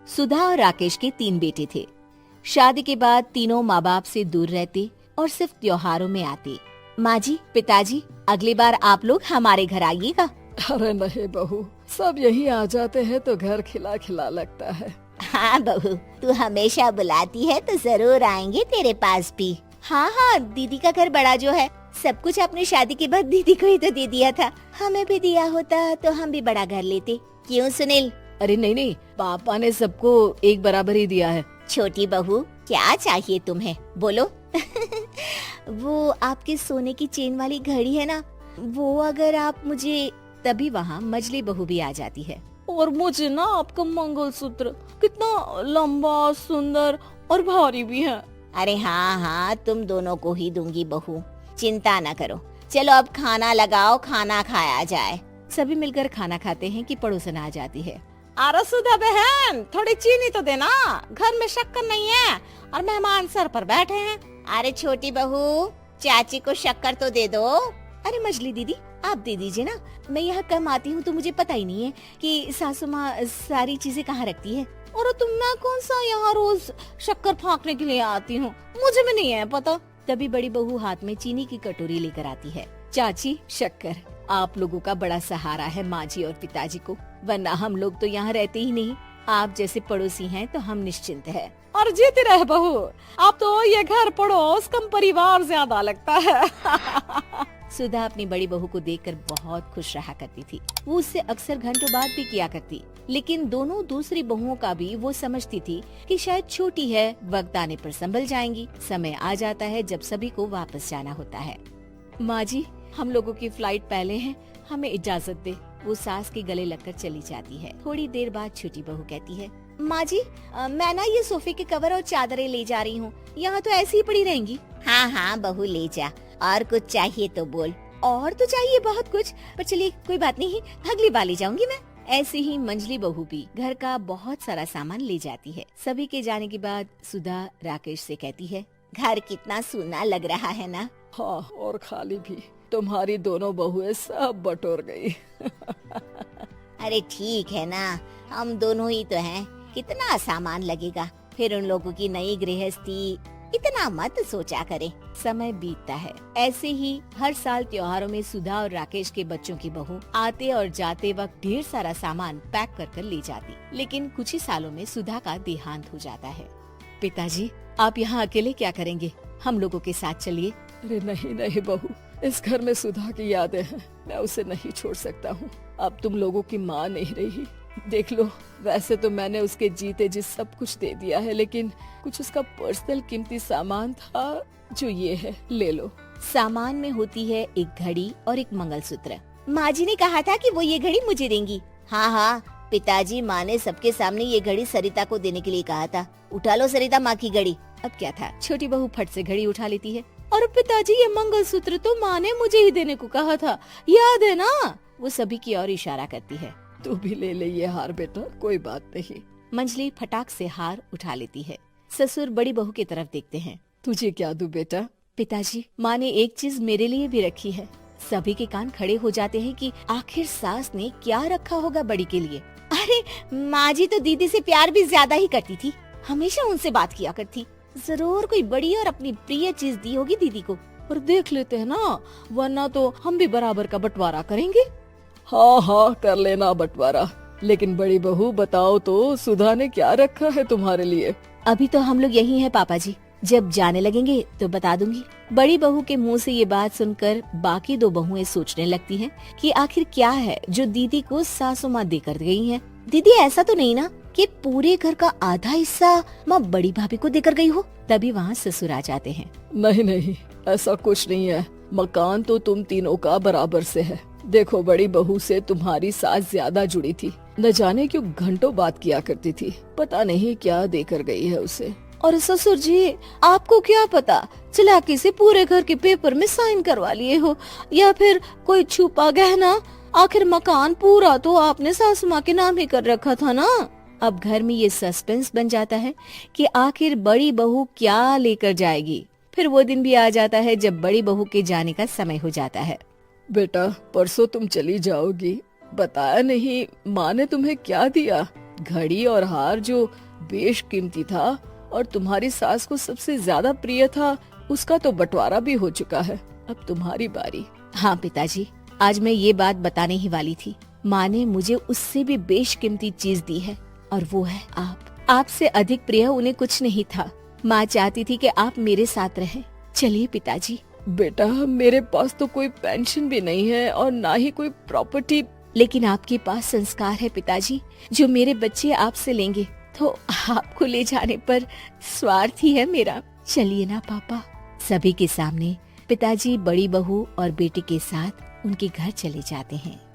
सुधा और राकेश के 3 बेटे थे। शादी के बाद तीनों माँ बाप से दूर रहते और सिर्फ त्योहारों में आते। माँ जी, पिताजी, अगली बार आप लोग हमारे घर आइएगा। अरे नहीं बहू, सब यहीं आ जाते हैं तो घर खिला खिला लगता है। हाँ बहू, तू हमेशा बुलाती है तो जरूर आएंगे तेरे पास भी। हाँ हाँ, दीदी का घर बड़ा जो है, सब कुछ आपने शादी के बाद दीदी को ही तो दे दिया था। हमें भी दिया होता तो हम भी बड़ा घर लेते। क्यों सुनील? अरे नहीं, पापा ने सबको एक बराबर ही दिया है। छोटी बहू, क्या चाहिए तुम्हें, बोलो। वो आपके सोने की चेन वाली घड़ी है ना, वो अगर आप मुझे। तभी वहाँ मजली बहू भी आ जाती है। और मुझे ना आपका मंगलसूत्र कितना लंबा, सुंदर और भारी भी है। अरे हाँ हाँ, तुम दोनों को ही दूंगी बहू, चिंता न करो। चलो अब खाना लगाओ, खाना खाया जाए। सभी मिलकर खाना खाते हैं कि पड़ोसन आ जाती है। अरे सुधा बहन, थोड़ी चीनी तो देना, घर में शक्कर नहीं है और मेहमान सर पर बैठे हैं। अरे छोटी बहू, चाची को शक्कर तो दे दो। अरे मजली दीदी, आप दे दीजिए ना, मैं यहाँ कम आती हूँ तो मुझे पता ही नहीं है कि सासू माँ सारी चीजें कहाँ रखती है। और तुम, मैं कौन सा यहाँ रोज शक्कर फाँकने के लिए आती हूँ, मुझे भी नहीं है पता। तभी बड़ी बहू हाथ में चीनी की कटोरी लेकर आती है। चाची, शक्कर आप लोगों का बड़ा सहारा है माँ जी और पिताजी को, वरना हम लोग तो यहाँ रहते ही नहीं। आप जैसे पड़ोसी हैं तो हम निश्चिंत हैं। और जीती रहे बहू, आप तो ये घर पड़ोस कम परिवार ज्यादा लगता है। सुधा अपनी बड़ी बहू को देखकर बहुत खुश रहा करती थी। वो उससे अक्सर घंटों बात भी किया करती, लेकिन दोनों दूसरी बहुओं का भी वो समझती थी कि शायद छोटी है, वक्त आने पर संभल जाएंगी। समय आ जाता है जब सभी को वापस जाना होता है। माँ जी, हम लोगों की फ्लाइट पहले है, हमें इजाजत दे। वो सास के गले लगकर चली जाती है। थोड़ी देर बाद छोटी बहू कहती है, माँ जी, मैं ना ये सोफे के कवर और चादरें ले जा रही हूँ, यहाँ तो ऐसी ही पड़ी रहेंगी। हाँ हाँ बहू, ले जा। और कुछ चाहिए तो बोल। और तो चाहिए बहुत कुछ, पर चलिए कोई बात नहीं, अगली बार ले जाऊंगी मैं। ऐसे ही मंजली बहू भी घर का बहुत सारा सामान ले जाती है। सभी के जाने के बाद सुधा राकेश से कहती है, घर कितना सूना लग रहा है ना। हाँ, और खाली भी। तुम्हारी दोनों बहुएं सब बटोर गई। अरे ठीक है ना, हम दोनों ही तो हैं, कितना सामान लगेगा। फिर उन लोगों की नई गृहस्थी, इतना मत सोचा करे। समय बीतता है। ऐसे ही हर साल त्योहारों में सुधा और राकेश के बच्चों की बहू आते और जाते वक्त ढेर सारा सामान पैक कर कर ले जाती। लेकिन कुछ ही सालों में सुधा का देहांत हो जाता है। पिताजी, आप यहाँ अकेले क्या करेंगे? हम लोगों के साथ चलिए। अरे नहीं बहू, इस घर में सुधा की यादें हैं, मैं उसे नहीं छोड़ सकता हूँ। अब तुम लोगों की माँ नहीं रही। देख लो, वैसे तो मैंने उसके जीते जी सब कुछ दे दिया है, लेकिन कुछ उसका पर्सनल कीमती सामान था जो ये है, ले लो। सामान में होती है एक घड़ी और एक मंगलसूत्र। माँ जी ने कहा था कि वो ये घड़ी मुझे देंगी। हाँ हाँ, पिताजी, माँ ने सबके सामने ये घड़ी सरिता को देने के लिए कहा था। उठा लो सरिता माँ की घड़ी। अब क्या था, छोटी बहू फट से घड़ी उठा लेती है। और पिताजी, ये मंगलसूत्र तो माँ ने मुझे ही देने को कहा था, याद है ना? वो सभी की ओर इशारा करती है। तू भी ले ले ये हार बेटा, कोई बात नहीं। मंजली फटाक से हार उठा लेती है। ससुर बड़ी बहू की तरफ देखते हैं। तुझे क्या दूं बेटा? पिताजी, माँ ने एक चीज मेरे लिए भी रखी है। सभी के कान खड़े हो जाते हैं कि आखिर सास ने क्या रखा होगा बड़ी के लिए। अरे माँ जी तो दीदी से प्यार भी ज्यादा ही करती थी, हमेशा उनसे बात किया करती। जरूर कोई बड़ी और अपनी प्रिय चीज दी होगी दीदी को। और देख लेते हैं ना, वरना तो हम भी बराबर का बंटवारा करेंगे। हाँ, कर लेना बंटवारा। लेकिन बड़ी बहू, बताओ तो, सुधा ने क्या रखा है तुम्हारे लिए? अभी तो हम लोग यही हैं पापा जी, जब जाने लगेंगे तो बता दूंगी। बड़ी बहू के मुंह से ये बात सुनकर बाकी दो बहुएं सोचने लगती हैं कि आखिर क्या है जो दीदी को सासू माँ देकर गई हैं। दीदी, ऐसा तो नहीं ना कि पूरे घर का आधा हिस्सा माँ बड़ी भाभी को देकर गई हो? तभी वहाँ ससुर आ जाते हैं। नहीं, ऐसा कुछ नहीं है। मकान तो तुम तीनों का बराबर से है। देखो, बड़ी बहू से तुम्हारी सास ज्यादा जुड़ी थी, न जाने क्यों घंटों बात किया करती थी। पता नहीं क्या देकर गई है उसे। और ससुर जी, आपको क्या पता, चालाकी से पूरे घर के पेपर में साइन करवा लिए हो, या फिर कोई छुपा गहना। आखिर मकान पूरा तो आपने सासू माँ के नाम ही कर रखा था ना। अब घर में ये सस्पेंस बन जाता है कि आखिर बड़ी बहू क्या लेकर जाएगी। फिर वो दिन भी आ जाता है जब बड़ी बहू के जाने का समय हो जाता है। बेटा, परसों तुम चली जाओगी, बताया नहीं माँ ने तुम्हें क्या दिया? घड़ी और हार जो बेशकीमती था और तुम्हारी सास को सबसे ज्यादा प्रिय था, उसका तो बंटवारा भी हो चुका है। अब तुम्हारी बारी। हाँ पिताजी, आज मैं ये बात बताने ही वाली थी। माँ ने मुझे उससे भी बेशकीमती चीज दी है और वो है आप। आपसे अधिक प्रिय उन्हें कुछ नहीं था। माँ चाहती थी कि आप मेरे साथ रहें। चलिए पिताजी। बेटा, मेरे पास तो कोई पेंशन भी नहीं है और ना ही कोई प्रॉपर्टी। लेकिन आपके पास संस्कार है पिताजी, जो मेरे बच्चे आपसे लेंगे, तो आपको ले जाने पर स्वार्थ ही है मेरा। चलिए ना पापा। सभी के सामने पिताजी बड़ी बहू और बेटे के साथ उनके घर चले जाते हैं।